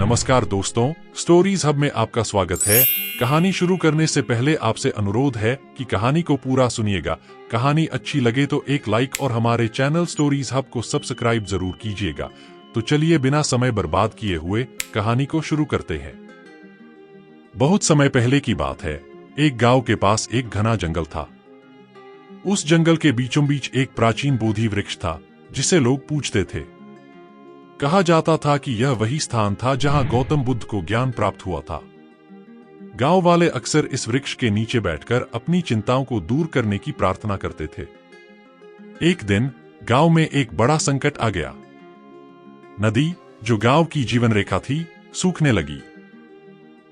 नमस्कार दोस्तों, stories hub में आपका स्वागत है। कहानी शुरू करने से पहले आपसे अनुरोध है कि कहानी को पूरा सुनिएगा। कहानी अच्छी लगे तो एक लाइक और हमारे चैनल स्टोरीज हब को सब्सक्राइब जरूर कीजिएगा। तो चलिए बिना समय बर्बाद किए हुए कहानी को शुरू करते हैं। बहुत समय पहले की बात है। एक गांव के पास एक घना जंगल था। उस जंगल के बीचों बीच एक प्राचीन बोधि वृक्ष था जिसे लोग पूजते थे। कहा जाता था कि यह वही स्थान था जहां गौतम बुद्ध को ज्ञान प्राप्त हुआ था। गांव वाले अक्सर इस वृक्ष के नीचे बैठकर अपनी चिंताओं को दूर करने की प्रार्थना करते थे। एक दिन गांव में एक बड़ा संकट आ गया। नदी, जो गांव की जीवन रेखा थी, सूखने लगी।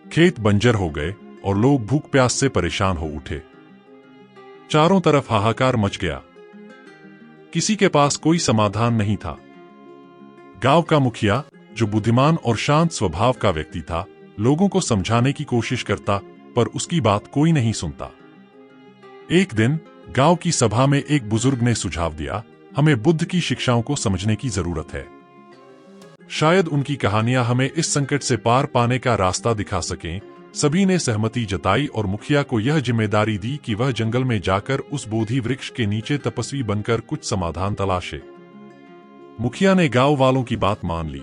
खेत बंजर हो गए और लोग भूख प्यास से परेशान हो उठे। चारों तरफ हाहाकार मच गया। किसी के पास कोई समाधान नहीं था। गांव का मुखिया, जो बुद्धिमान और शांत स्वभाव का व्यक्ति था, लोगों को समझाने की कोशिश करता, पर उसकी बात कोई नहीं सुनता। एक दिन गांव की सभा में एक बुजुर्ग ने सुझाव दिया, हमें बुद्ध की शिक्षाओं को समझने की जरूरत है। शायद उनकी कहानियां हमें इस संकट से पार पाने का रास्ता दिखा सकें। सभी ने सहमति जताई और मुखिया को यह जिम्मेदारी दी कि वह जंगल में जाकर उस बोधि वृक्ष के नीचे तपस्वी बनकर कुछ समाधान तलाशे। मुखिया ने गांव वालों की बात मान ली।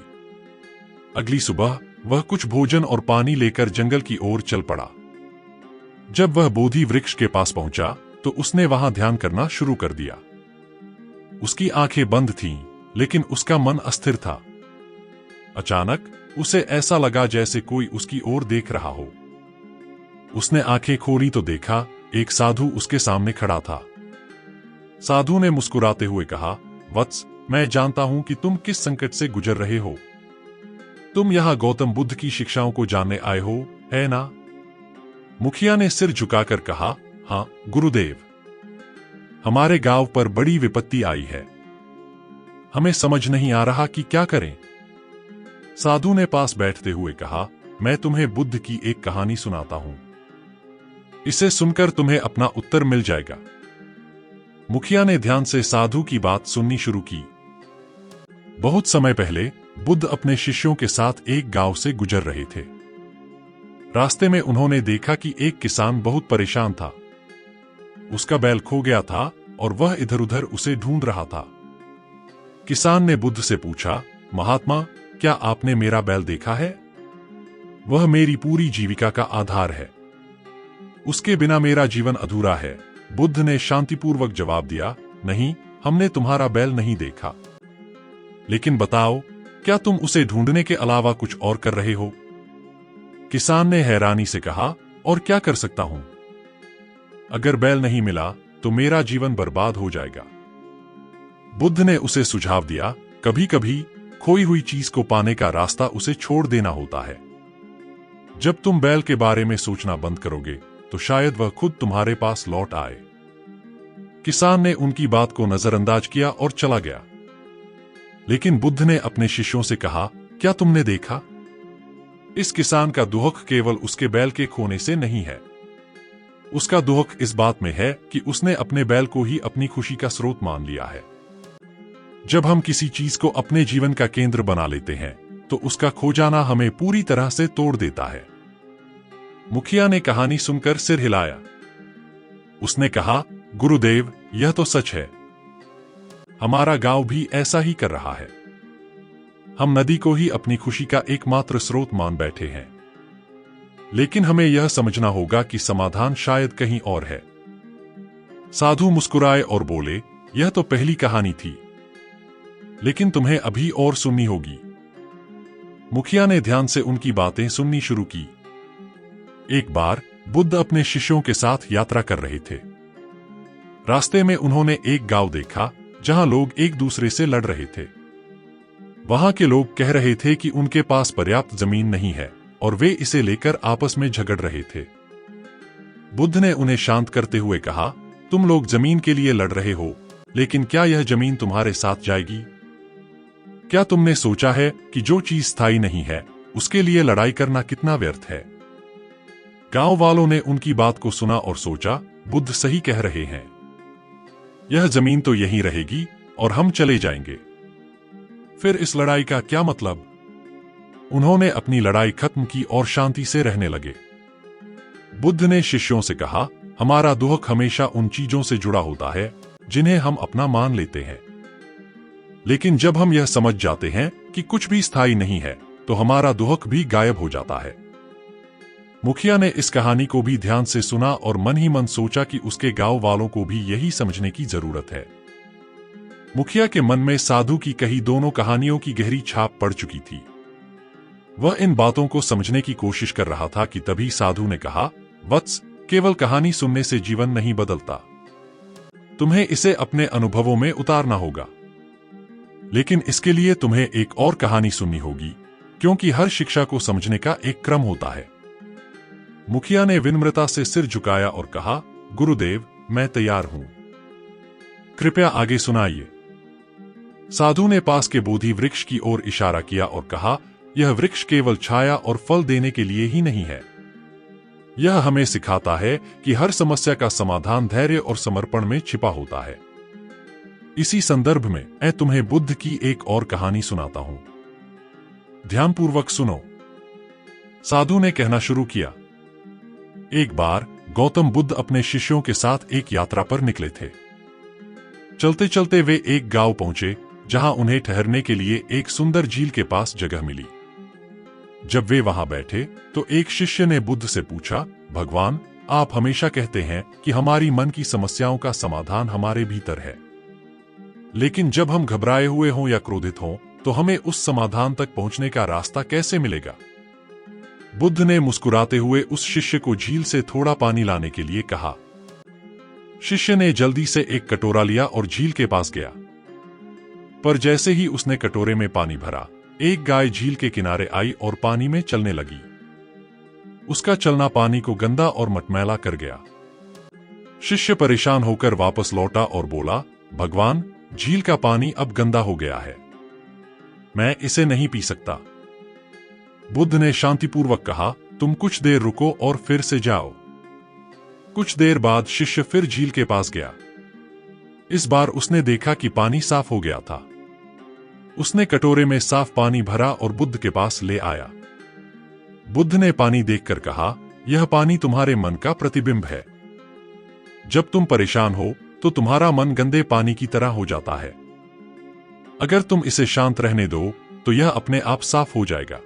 अगली सुबह वह कुछ भोजन और पानी लेकर जंगल की ओर चल पड़ा। जब वह बोधि वृक्ष के पास पहुंचा तो उसने वहां ध्यान करना शुरू कर दिया। उसकी आंखें बंद थीं, लेकिन उसका मन अस्थिर था। अचानक उसे ऐसा लगा जैसे कोई उसकी ओर देख रहा हो। उसने आंखें खोली तो देखा, एक साधु उसके सामने खड़ा था। साधु ने मुस्कुराते हुए कहा, वत्स, मैं जानता हूं कि तुम किस संकट से गुजर रहे हो। तुम यहां गौतम बुद्ध की शिक्षाओं को जानने आए हो, है ना? मुखिया ने सिर झुकाकर कहा, हां गुरुदेव। हमारे गांव पर बड़ी विपत्ति आई है। हमें समझ नहीं आ रहा कि क्या करें। साधु ने पास बैठते हुए कहा, मैं तुम्हें बुद्ध की एक कहानी सुनाता हूं। इसे सुनकर तुम्हें अपना उत्तर मिल जाएगा। मुखिया ने ध्यान से साधु की बात सुननी शुरू की। बहुत समय पहले बुद्ध अपने शिष्यों के साथ एक गांव से गुजर रहे थे। रास्ते में उन्होंने देखा कि एक किसान बहुत परेशान था। उसका बैल खो गया था और वह इधर उधर उसे ढूंढ रहा था। किसान ने बुद्ध से पूछा, महात्मा, क्या आपने मेरा बैल देखा है? वह मेरी पूरी जीविका का आधार है। उसके बिना मेरा जीवन अधूरा है। बुद्ध ने शांतिपूर्वक जवाब दिया, नहीं, हमने तुम्हारा बैल नहीं देखा। लेकिन बताओ, क्या तुम उसे ढूंढने के अलावा कुछ और कर रहे हो? किसान ने हैरानी से कहा, और क्या कर सकता हूं? अगर बैल नहीं मिला तो मेरा जीवन बर्बाद हो जाएगा। बुद्ध ने उसे सुझाव दिया, कभी कभी खोई हुई चीज को पाने का रास्ता उसे छोड़ देना होता है। जब तुम बैल के बारे में सोचना बंद करोगे तो शायद वह खुद तुम्हारे पास लौट आए। किसान ने उनकी बात को नजरअंदाज किया और चला गया। लेकिन बुद्ध ने अपने शिष्यों से कहा, क्या तुमने देखा? इस किसान का दुख केवल उसके बैल के खोने से नहीं है। उसका दुख इस बात में है कि उसने अपने बैल को ही अपनी खुशी का स्रोत मान लिया है। जब हम किसी चीज को अपने जीवन का केंद्र बना लेते हैं तो उसका खो जाना हमें पूरी तरह से तोड़ देता है। मुखिया ने कहानी सुनकर सिर हिलाया। उसने कहा, गुरुदेव, यह तो सच है। हमारा गांव भी ऐसा ही कर रहा है। हम नदी को ही अपनी खुशी का एकमात्र स्रोत मान बैठे हैं। लेकिन हमें यह समझना होगा कि समाधान शायद कहीं और है। साधु मुस्कुराए और बोले, यह तो पहली कहानी थी, लेकिन तुम्हें अभी और सुननी होगी। मुखिया ने ध्यान से उनकी बातें सुननी शुरू की। एक बार बुद्ध अपने शिष्यों के साथ यात्रा कर रहे थे। रास्ते में उन्होंने एक गांव देखा जहां लोग एक दूसरे से लड़ रहे थे। वहां के लोग कह रहे थे कि उनके पास पर्याप्त जमीन नहीं है और वे इसे लेकर आपस में झगड़ रहे थे। बुद्ध ने उन्हें शांत करते हुए कहा, तुम लोग जमीन के लिए लड़ रहे हो, लेकिन क्या यह जमीन तुम्हारे साथ जाएगी? क्या तुमने सोचा है कि जो चीज स्थायी नहीं है उसके लिए लड़ाई करना कितना व्यर्थ है? गांव वालों ने उनकी बात को सुना और सोचा, बुद्ध सही कह रहे हैं। यह जमीन तो यहीं रहेगी और हम चले जाएंगे। फिर इस लड़ाई का क्या मतलब? उन्होंने अपनी लड़ाई खत्म की और शांति से रहने लगे। बुद्ध ने शिष्यों से कहा, हमारा दुख हमेशा उन चीजों से जुड़ा होता है जिन्हें हम अपना मान लेते हैं। लेकिन जब हम यह समझ जाते हैं कि कुछ भी स्थायी नहीं है, तो हमारा दुख भी गायब हो जाता है। मुखिया ने इस कहानी को भी ध्यान से सुना और मन ही मन सोचा कि उसके गांव वालों को भी यही समझने की जरूरत है। मुखिया के मन में साधु की कही दोनों कहानियों की गहरी छाप पड़ चुकी थी। वह इन बातों को समझने की कोशिश कर रहा था कि तभी साधु ने कहा, वत्स, केवल कहानी सुनने से जीवन नहीं बदलता, तुम्हें इसे अपने अनुभवों में उतारना होगा। लेकिन इसके लिए तुम्हें एक और कहानी सुननी होगी, क्योंकि हर शिक्षा को समझने का एक क्रम होता है। मुखिया ने विनम्रता से सिर झुकाया और कहा, गुरुदेव, मैं तैयार हूं, कृपया आगे सुनाइए। साधु ने पास के बोधि वृक्ष की ओर इशारा किया और कहा, यह वृक्ष केवल छाया और फल देने के लिए ही नहीं है। यह हमें सिखाता है कि हर समस्या का समाधान धैर्य और समर्पण में छिपा होता है। इसी संदर्भ में मैं तुम्हें बुद्ध की एक और कहानी सुनाता हूं, ध्यानपूर्वक सुनो। साधु ने कहना शुरू किया, एक बार गौतम बुद्ध अपने शिष्यों के साथ एक यात्रा पर निकले थे। चलते चलते वे एक गांव पहुंचे, जहां उन्हें ठहरने के लिए एक सुंदर झील के पास जगह मिली। जब वे वहां बैठे तो एक शिष्य ने बुद्ध से पूछा, भगवान, आप हमेशा कहते हैं कि हमारी मन की समस्याओं का समाधान हमारे भीतर है, लेकिन जब हम घबराए हुए हों या क्रोधित हों तो हमें उस समाधान तक पहुंचने का रास्ता कैसे मिलेगा? बुद्ध ने मुस्कुराते हुए उस शिष्य को झील से थोड़ा पानी लाने के लिए कहा। शिष्य ने जल्दी से एक कटोरा लिया और झील के पास गया। पर जैसे ही उसने कटोरे में पानी भरा, एक गाय झील के किनारे आई और पानी में चलने लगी। उसका चलना पानी को गंदा और मटमैला कर गया। शिष्य परेशान होकर वापस लौटा और बोला, भगवान, झील का पानी अब गंदा हो गया है, मैं इसे नहीं पी सकता। बुद्ध ने शांतिपूर्वक कहा, तुम कुछ देर रुको और फिर से जाओ। कुछ देर बाद शिष्य फिर झील के पास गया। इस बार उसने देखा कि पानी साफ हो गया था। उसने कटोरे में साफ पानी भरा और बुद्ध के पास ले आया। बुद्ध ने पानी देखकर कहा, यह पानी तुम्हारे मन का प्रतिबिंब है। जब तुम परेशान हो तो तुम्हारा मन गंदे पानी की तरह हो जाता है। अगर तुम इसे शांत रहने दो तो यह अपने आप साफ हो जाएगा।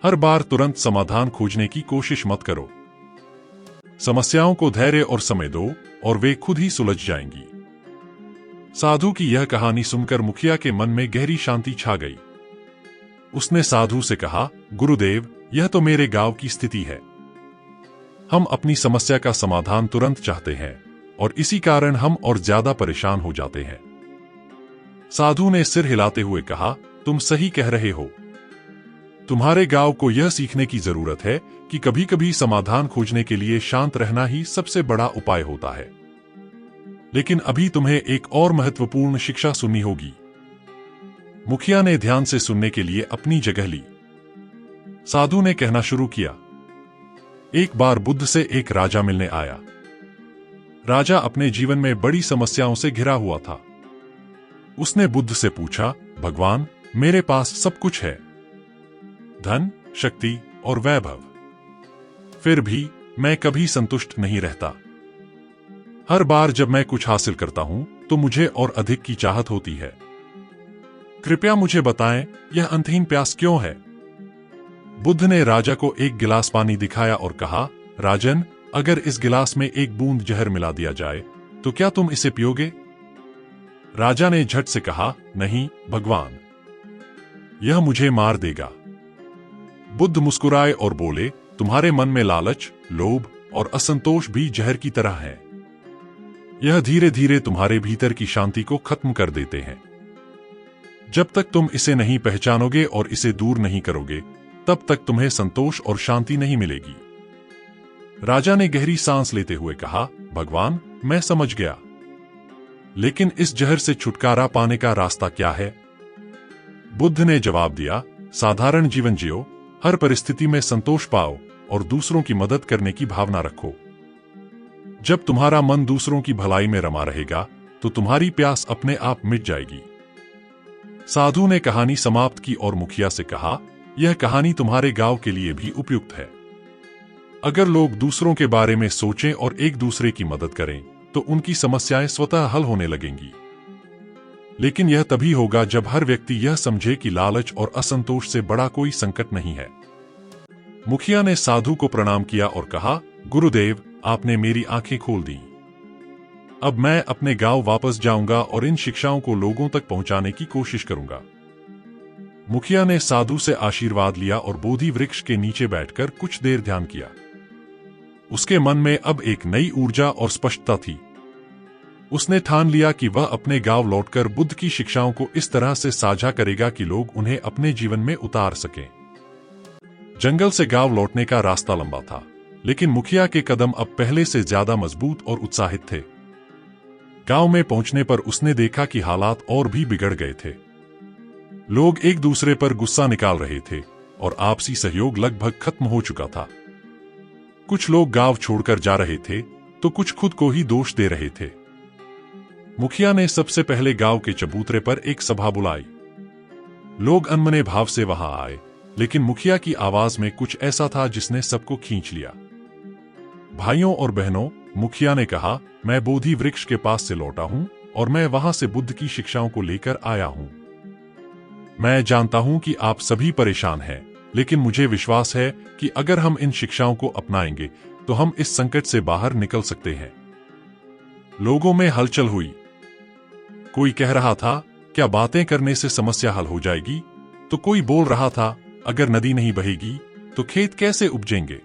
हर बार तुरंत समाधान खोजने की कोशिश मत करो। समस्याओं को धैर्य और समय दो और वे खुद ही सुलझ जाएंगी। साधु की यह कहानी सुनकर मुखिया के मन में गहरी शांति छा गई। उसने साधु से कहा, गुरुदेव, यह तो मेरे गांव की स्थिति है। हम अपनी समस्या का समाधान तुरंत चाहते हैं और इसी कारण हम और ज्यादा परेशान हो जाते हैं। साधु ने सिर हिलाते हुए कहा, तुम सही कह रहे हो। तुम्हारे गांव को यह सीखने की जरूरत है कि कभी कभी समाधान खोजने के लिए शांत रहना ही सबसे बड़ा उपाय होता है। लेकिन अभी तुम्हें एक और महत्वपूर्ण शिक्षा सुननी होगी। मुखिया ने ध्यान से सुनने के लिए अपनी जगह ली। साधु ने कहना शुरू किया, एक बार बुद्ध से एक राजा मिलने आया। राजा अपने जीवन में बड़ी समस्याओं से घिरा हुआ था। उसने बुद्ध से पूछा, भगवान, मेरे पास सब कुछ है, धन, शक्ति और वैभव, फिर भी मैं कभी संतुष्ट नहीं रहता। हर बार जब मैं कुछ हासिल करता हूं तो मुझे और अधिक की चाहत होती है। कृपया मुझे बताएं, यह अंतहीन प्यास क्यों है? बुद्ध ने राजा को एक गिलास पानी दिखाया और कहा, राजन, अगर इस गिलास में एक बूंद जहर मिला दिया जाए तो क्या तुम इसे पियोगे? राजा ने झट से कहा, नहीं भगवान, यह मुझे मार देगा। बुद्ध मुस्कुराए और बोले, तुम्हारे मन में लालच, लोभ और असंतोष भी जहर की तरह है। यह धीरे धीरे तुम्हारे भीतर की शांति को खत्म कर देते हैं। जब तक तुम इसे नहीं पहचानोगे और इसे दूर नहीं करोगे, तब तक तुम्हें संतोष और शांति नहीं मिलेगी। राजा ने गहरी सांस लेते हुए कहा, भगवान, मैं समझ गया, लेकिन इस जहर से छुटकारा पाने का रास्ता क्या है? बुद्ध ने जवाब दिया, साधारण जीवन जियो, हर परिस्थिति में संतोष पाओ और दूसरों की मदद करने की भावना रखो। जब तुम्हारा मन दूसरों की भलाई में रमा रहेगा तो तुम्हारी प्यास अपने आप मिट जाएगी। साधु ने कहानी समाप्त की और मुखिया से कहा, यह कहानी तुम्हारे गांव के लिए भी उपयुक्त है। अगर लोग दूसरों के बारे में सोचें और एक दूसरे की मदद करें तो उनकी समस्याएं स्वतः हल होने लगेंगी। लेकिन यह तभी होगा जब हर व्यक्ति यह समझे कि लालच और असंतोष से बड़ा कोई संकट नहीं है। मुखिया ने साधु को प्रणाम किया और कहा, गुरुदेव, आपने मेरी आंखें खोल दी। अब मैं अपने गांव वापस जाऊंगा और इन शिक्षाओं को लोगों तक पहुंचाने की कोशिश करूंगा। मुखिया ने साधु से आशीर्वाद लिया और बोधि वृक्ष के नीचे बैठकर कुछ देर ध्यान किया। उसके मन में अब एक नई ऊर्जा और स्पष्टता थी। उसने ठान लिया कि वह अपने गांव लौटकर बुद्ध की शिक्षाओं को इस तरह से साझा करेगा कि लोग उन्हें अपने जीवन में उतार सकें। जंगल से गांव लौटने का रास्ता लंबा था, लेकिन मुखिया के कदम अब पहले से ज्यादा मजबूत और उत्साहित थे। गांव में पहुंचने पर उसने देखा कि हालात और भी बिगड़ गए थे। लोग एक दूसरे पर गुस्सा निकाल रहे थे और आपसी सहयोग लगभग खत्म हो चुका था। कुछ लोग गांव छोड़कर जा रहे थे तो कुछ खुद को ही दोष दे रहे थे। मुखिया ने सबसे पहले गांव के चबूतरे पर एक सभा बुलाई। लोग अनमने भाव से वहां आए, लेकिन मुखिया की आवाज में कुछ ऐसा था जिसने सबको खींच लिया। भाइयों और बहनों, मुखिया ने कहा, मैं बोधि वृक्ष के पास से लौटा हूं और मैं वहां से बुद्ध की शिक्षाओं को लेकर आया हूं। मैं जानता हूं कि आप सभी परेशान हैं, लेकिन मुझे विश्वास है कि अगर हम इन शिक्षाओं को अपनाएंगे तो हम इस संकट से बाहर निकल सकते हैं। लोगों में हलचल हुई। कोई कह रहा था, क्या बातें करने से समस्या हल हो जाएगी? तो कोई बोल रहा था, अगर नदी नहीं बहेगी तो खेत कैसे उपजेंगे?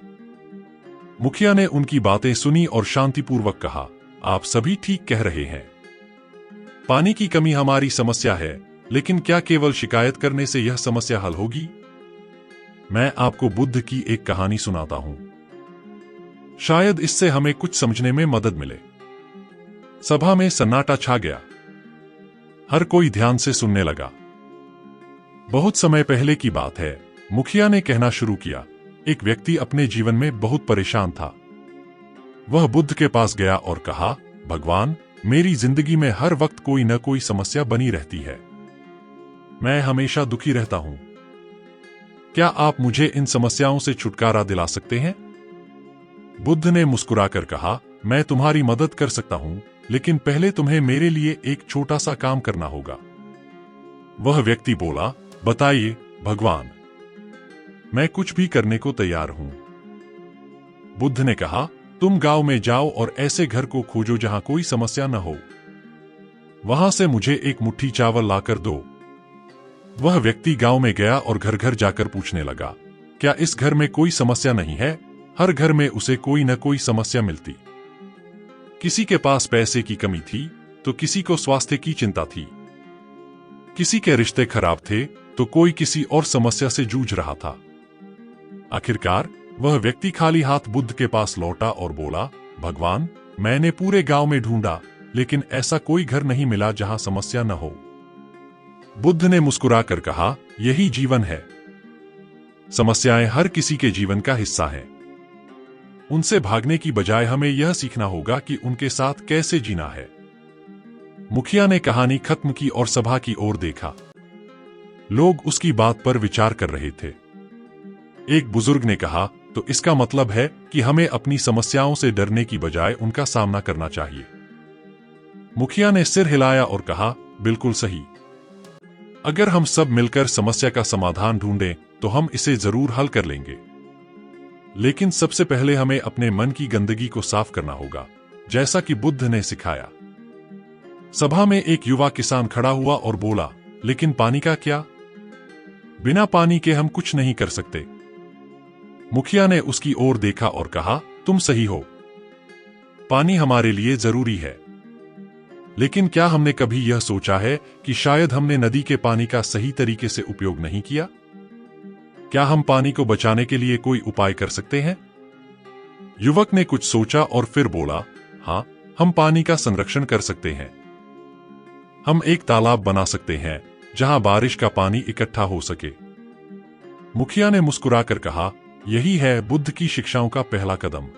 मुखिया ने उनकी बातें सुनी और शांतिपूर्वक कहा, आप सभी ठीक कह रहे हैं। पानी की कमी हमारी समस्या है, लेकिन क्या केवल शिकायत करने से यह समस्या हल होगी? मैं आपको बुद्ध की एक कहानी सुनाता हूं। शायद इससे हमें कुछ समझने में मदद मिले। सभा में सन्नाटा छा गया। हर कोई ध्यान से सुनने लगा। बहुत समय पहले की बात है। मुखिया ने कहना शुरू किया, एक व्यक्ति अपने जीवन में बहुत परेशान था। वह बुद्ध के पास गया और कहा, भगवान, मेरी जिंदगी में हर वक्त कोई न कोई समस्या बनी रहती है। मैं हमेशा दुखी रहता हूं। क्या आप मुझे इन समस्याओं से छुटकारा दिला सकते हैं? बुद्ध ने मुस्कुराकर कहा, मैं तुम्हारी मदद कर सकता हूं, लेकिन पहले तुम्हें मेरे लिए एक छोटा सा काम करना होगा। वह व्यक्ति बोला, बताइए भगवान, मैं कुछ भी करने को तैयार हूं। बुद्ध ने कहा, तुम गांव में जाओ और ऐसे घर को खोजो जहां कोई समस्या न हो। वहां से मुझे एक मुट्ठी चावल लाकर दो। वह व्यक्ति गांव में गया और घर घर जाकर पूछने लगा, क्या इस घर में कोई समस्या नहीं है? हर घर में उसे कोई न कोई समस्या मिलती। किसी के पास पैसे की कमी थी तो किसी को स्वास्थ्य की चिंता थी। किसी के रिश्ते खराब थे तो कोई किसी और समस्या से जूझ रहा था। आखिरकार वह व्यक्ति खाली हाथ बुद्ध के पास लौटा और बोला, भगवान, मैंने पूरे गांव में ढूंढा, लेकिन ऐसा कोई घर नहीं मिला जहां समस्या न हो। बुद्ध ने मुस्कुराकर कहा, यही जीवन है। समस्याएं हर किसी के जीवन का हिस्सा हैं। उनसे भागने की बजाय हमें यह सीखना होगा कि उनके साथ कैसे जीना है। मुखिया ने कहानी खत्म की और सभा की ओर देखा। लोग उसकी बात पर विचार कर रहे थे। एक बुजुर्ग ने कहा, तो इसका मतलब है कि हमें अपनी समस्याओं से डरने की बजाय उनका सामना करना चाहिए। मुखिया ने सिर हिलाया और कहा, बिल्कुल सही। अगर हम सब मिलकर समस्या का समाधान ढूंढें तो हम इसे जरूर हल कर लेंगे। लेकिन सबसे पहले हमें अपने मन की गंदगी को साफ करना होगा, जैसा कि बुद्ध ने सिखाया। सभा में एक युवा किसान खड़ा हुआ और बोला, लेकिन पानी का क्या? बिना पानी के हम कुछ नहीं कर सकते। मुखिया ने उसकी ओर देखा और कहा, तुम सही हो। पानी हमारे लिए जरूरी है, लेकिन क्या हमने कभी यह सोचा है कि शायद हमने नदी के पानी का सही तरीके से उपयोग नहीं किया? क्या हम पानी को बचाने के लिए कोई उपाय कर सकते हैं? युवक ने कुछ सोचा और फिर बोला, हाँ, हम पानी का संरक्षण कर सकते हैं। हम एक तालाब बना सकते हैं जहां बारिश का पानी इकट्ठा हो सके। मुखिया ने मुस्कुराकर कहा, यही है बुद्ध की शिक्षाओं का पहला कदम।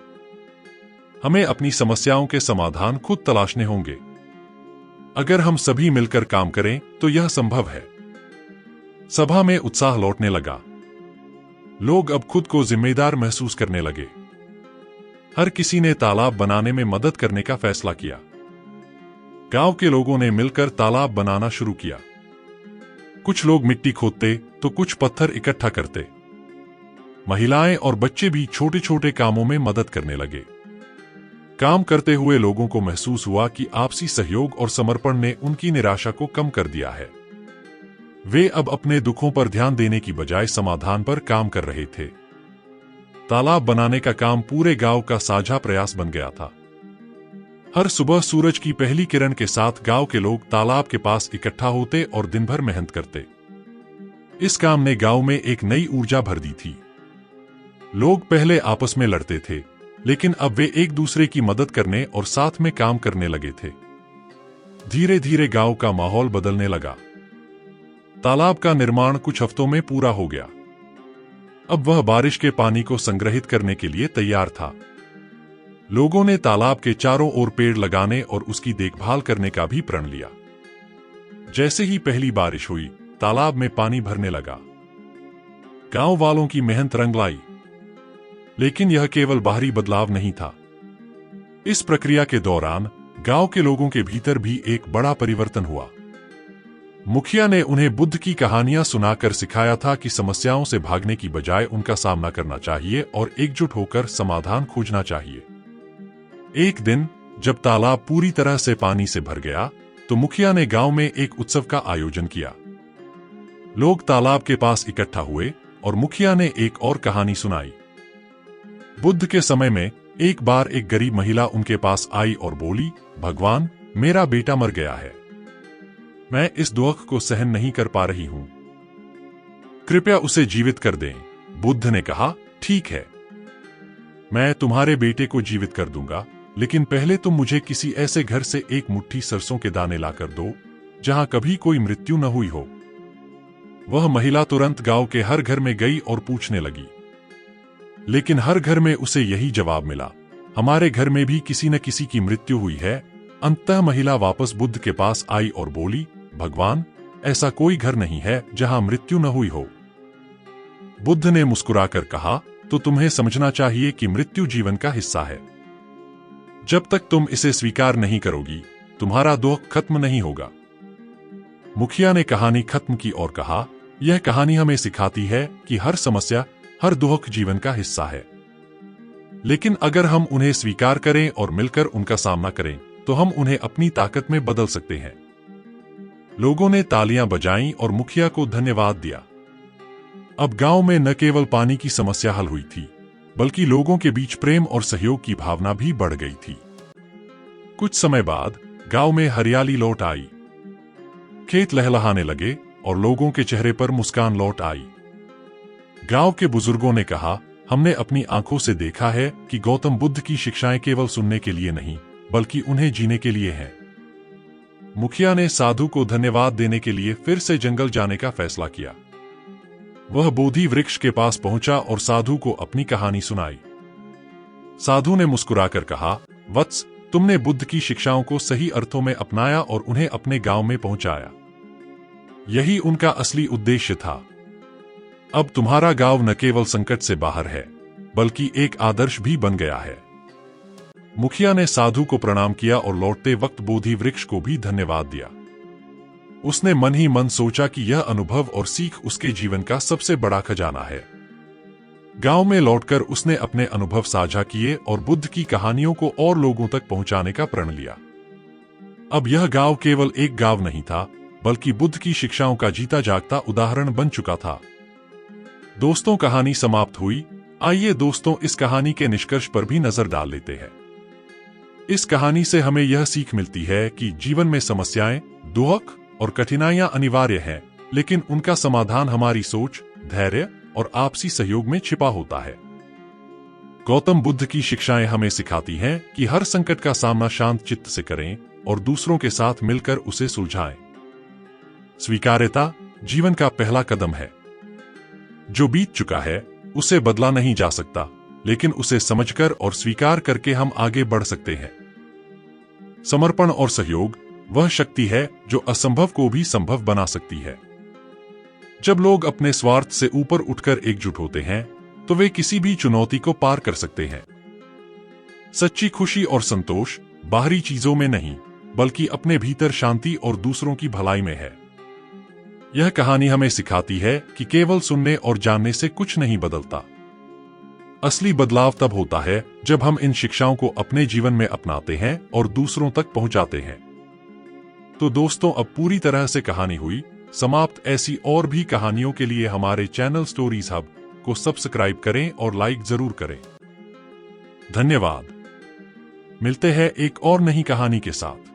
हमें अपनी समस्याओं के समाधान खुद तलाशने होंगे। अगर हम सभी मिलकर काम करें तो यह संभव है। सभा में उत्साह लौटने लगा। लोग अब खुद को जिम्मेदार महसूस करने लगे। हर किसी ने तालाब बनाने में मदद करने का फैसला किया। गांव के लोगों ने मिलकर तालाब बनाना शुरू किया। कुछ लोग मिट्टी खोदते तो कुछ पत्थर इकट्ठा करते। महिलाएं और बच्चे भी छोटे छोटे कामों में मदद करने लगे। काम करते हुए लोगों को महसूस हुआ कि आपसी सहयोग और समर्पण ने उनकी निराशा को कम कर दिया है। वे अब अपने दुखों पर ध्यान देने की बजाय समाधान पर काम कर रहे थे। तालाब बनाने का काम पूरे गांव का साझा प्रयास बन गया था। हर सुबह सूरज की पहली किरण के साथ गांव के लोग तालाब के पास इकट्ठा होते और दिन भर मेहनत करते। इस काम ने गांव में एक नई ऊर्जा भर दी थी। लोग पहले आपस में लड़ते थे, लेकिन अब वे एक दूसरे की मदद करने और साथ में काम करने लगे थे। धीरे धीरे गांव का माहौल बदलने लगा। तालाब का निर्माण कुछ हफ्तों में पूरा हो गया। अब वह बारिश के पानी को संग्रहित करने के लिए तैयार था। लोगों ने तालाब के चारों ओर पेड़ लगाने और उसकी देखभाल करने का भी प्रण लिया। जैसे ही पहली बारिश हुई, तालाब में पानी भरने लगा। गांव वालों की मेहनत रंग लाई। लेकिन यह केवल बाहरी बदलाव नहीं था। इस प्रक्रिया के दौरान गांव के लोगों के भीतर भी एक बड़ा परिवर्तन हुआ। मुखिया ने उन्हें बुद्ध की कहानियां सुनाकर सिखाया था कि समस्याओं से भागने की बजाय उनका सामना करना चाहिए और एकजुट होकर समाधान खोजना चाहिए। एक दिन जब तालाब पूरी तरह से पानी से भर गया, तो मुखिया ने गांव में एक उत्सव का आयोजन किया। लोग तालाब के पास इकट्ठा हुए और मुखिया ने एक और कहानी सुनाई। बुद्ध के समय में एक बार एक गरीब महिला उनके पास आई और बोली, भगवान, मेरा बेटा मर गया है। मैं इस दुख को सहन नहीं कर पा रही हूं। कृपया उसे जीवित कर दें। बुद्ध ने कहा, ठीक है, मैं तुम्हारे बेटे को जीवित कर दूंगा, लेकिन पहले तुम मुझे किसी ऐसे घर से एक मुट्ठी सरसों के दाने लाकर दो जहां कभी कोई मृत्यु न हुई हो। वह महिला तुरंत गांव के हर घर में गई और पूछने लगी, लेकिन हर घर में उसे यही जवाब मिला, हमारे घर में भी किसी न किसी की मृत्यु हुई है। अंततः महिला वापस बुद्ध के पास आई और बोली, भगवान, ऐसा कोई घर नहीं है जहां मृत्यु न हुई हो। बुद्ध ने मुस्कुराकर कहा, तो तुम्हें समझना चाहिए कि मृत्यु जीवन का हिस्सा है। जब तक तुम इसे स्वीकार नहीं करोगी, तुम्हारा दुख खत्म नहीं होगा। मुखिया ने कहानी खत्म की और कहा, यह कहानी हमें सिखाती है कि हर समस्या, हर दुख जीवन का हिस्सा है। लेकिन अगर हम उन्हें स्वीकार करें और मिलकर उनका सामना करें, तो हम उन्हें अपनी ताकत में बदल सकते हैं। लोगों ने तालियां बजाईं और मुखिया को धन्यवाद दिया। अब गांव में न केवल पानी की समस्या हल हुई थी, बल्कि लोगों के बीच प्रेम और सहयोग की भावना भी बढ़ गई थी। कुछ समय बाद गांव में हरियाली लौट आई। खेत लहलहाने लगे और लोगों के चेहरे पर मुस्कान लौट आई। गांव के बुजुर्गों ने कहा, हमने अपनी आंखों से देखा है कि गौतम बुद्ध की शिक्षाएं केवल सुनने के लिए नहीं, बल्कि उन्हें जीने के लिए हैं। मुखिया ने साधु को धन्यवाद देने के लिए फिर से जंगल जाने का फैसला किया। वह बोधि वृक्ष के पास पहुंचा और साधु को अपनी कहानी सुनाई। साधु ने मुस्कुराकर कहा, वत्स, तुमने बुद्ध की शिक्षाओं को सही अर्थों में अपनाया और उन्हें अपने गांव में पहुंचाया। यही उनका असली उद्देश्य था। अब तुम्हारा गांव न केवल संकट से बाहर है, बल्कि एक आदर्श भी बन गया है। मुखिया ने साधु को प्रणाम किया और लौटते वक्त बोधि वृक्ष को भी धन्यवाद दिया। उसने मन ही मन सोचा कि यह अनुभव और सीख उसके जीवन का सबसे बड़ा खजाना है। गांव में लौटकर उसने अपने अनुभव साझा किए और बुद्ध की कहानियों को और लोगों तक पहुंचाने का प्रण लिया। अब यह गांव केवल एक गांव नहीं था, बल्कि बुद्ध की शिक्षाओं का जीता जागता उदाहरण बन चुका था। दोस्तों, कहानी समाप्त हुई। आइए दोस्तों, इस कहानी के निष्कर्ष पर भी नजर डाल लेते हैं। इस कहानी से हमें यह सीख मिलती है कि जीवन में समस्याएं, दुख और कठिनाइयां अनिवार्य हैं, लेकिन उनका समाधान हमारी सोच, धैर्य और आपसी सहयोग में छिपा होता है। गौतम बुद्ध की शिक्षाएं हमें सिखाती हैं कि हर संकट का सामना शांत चित्त से करें और दूसरों के साथ मिलकर उसे सुलझाएं। स्वीकार्यता जीवन का पहला कदम है। जो बीत चुका है उसे बदला नहीं जा सकता, लेकिन उसे समझकर और स्वीकार करके हम आगे बढ़ सकते हैं। समर्पण और सहयोग वह शक्ति है जो असंभव को भी संभव बना सकती है। जब लोग अपने स्वार्थ से ऊपर उठकर एकजुट होते हैं, तो वे किसी भी चुनौती को पार कर सकते हैं। सच्ची खुशी और संतोष बाहरी चीजों में नहीं, बल्कि अपने भीतर शांति और दूसरों की भलाई में है। यह कहानी हमें सिखाती है कि केवल सुनने और जानने से कुछ नहीं बदलता। असली बदलाव तब होता है जब हम इन शिक्षाओं को अपने जीवन में अपनाते हैं और दूसरों तक पहुंचाते हैं। तो दोस्तों, अब पूरी तरह से कहानी हुई समाप्त। ऐसी और भी कहानियों के लिए हमारे चैनल स्टोरीज हब को सब्सक्राइब करें और लाइक जरूर करें। धन्यवाद। मिलते हैं एक और नई कहानी के साथ।